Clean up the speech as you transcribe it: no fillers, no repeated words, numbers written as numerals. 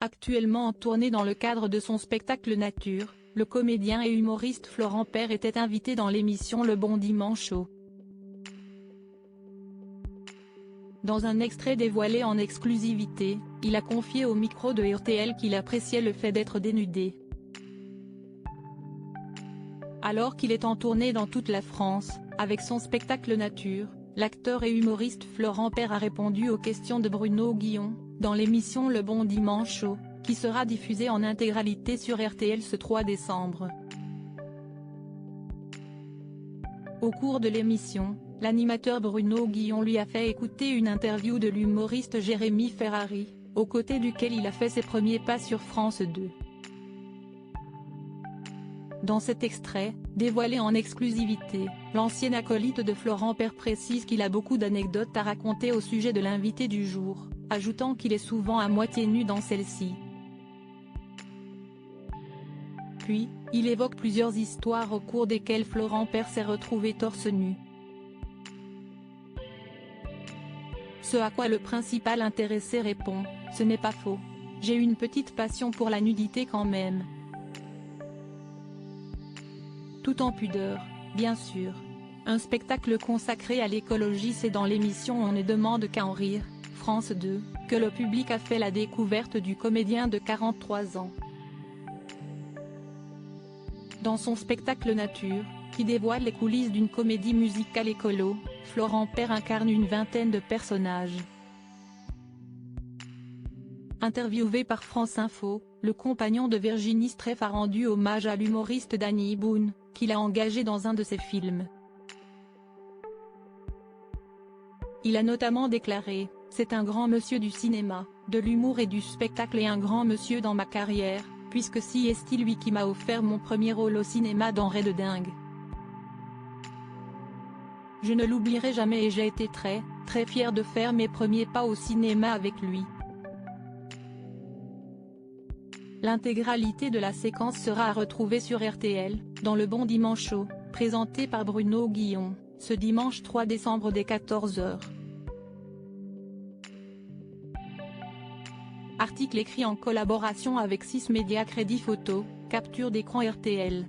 Actuellement en tournée dans le cadre de son spectacle Nature, le comédien et humoriste Florent Père était invité dans l'émission Le Bon Dimanche Show. Dans un extrait dévoilé en exclusivité, il a confié au micro de RTL qu'il appréciait le fait d'être dénudé. Alors qu'il est en tournée dans toute la France, avec son spectacle Nature, l'acteur et humoriste Florent Père a répondu aux questions de Bruno Guillon, dans l'émission Le Bon Dimanche Show, qui sera diffusée en intégralité sur RTL ce 3 décembre. Au cours de l'émission, l'animateur Bruno Guillon lui a fait écouter une interview de l'humoriste Jérémy Ferrari, aux côtés duquel il a fait ses premiers pas sur France 2. Dans cet extrait, dévoilé en exclusivité, l'ancien acolyte de Florent Père précise qu'il a beaucoup d'anecdotes à raconter au sujet de l'invité du jour, ajoutant qu'il est souvent à moitié nu dans celle-ci. Puis, il évoque plusieurs histoires au cours desquelles Florent Père s'est retrouvé torse nu. Ce à quoi le principal intéressé répond, « Ce n'est pas faux. J'ai une petite passion pour la nudité quand même. Tout en pudeur, bien sûr. Un spectacle consacré à l'écologie, c'est dans l'émission On ne demande qu'à en rire, France 2, que le public a fait la découverte du comédien de 43 ans. Dans son spectacle Nature, qui dévoile les coulisses d'une comédie musicale écolo, Florent Père incarne une vingtaine de personnages. Interviewé par France Info, le compagnon de Virginie Streff a rendu hommage à l'humoriste Danny Boone, qu'il a engagé dans un de ses films. Il a notamment déclaré, « C'est un grand monsieur du cinéma, de l'humour et du spectacle et un grand monsieur dans ma carrière, puisque si est lui qui m'a offert mon premier rôle au cinéma dans Ray de dingue. Je ne l'oublierai jamais et j'ai été très, très fier de faire mes premiers pas au cinéma avec lui. » L'intégralité de la séquence sera à retrouver sur RTL, dans Le Bon Dimanche Show, présenté par Bruno Guillon, ce dimanche 3 décembre dès 14 h. Article écrit en collaboration avec 6 médias. Crédit photo, capture d'écran RTL.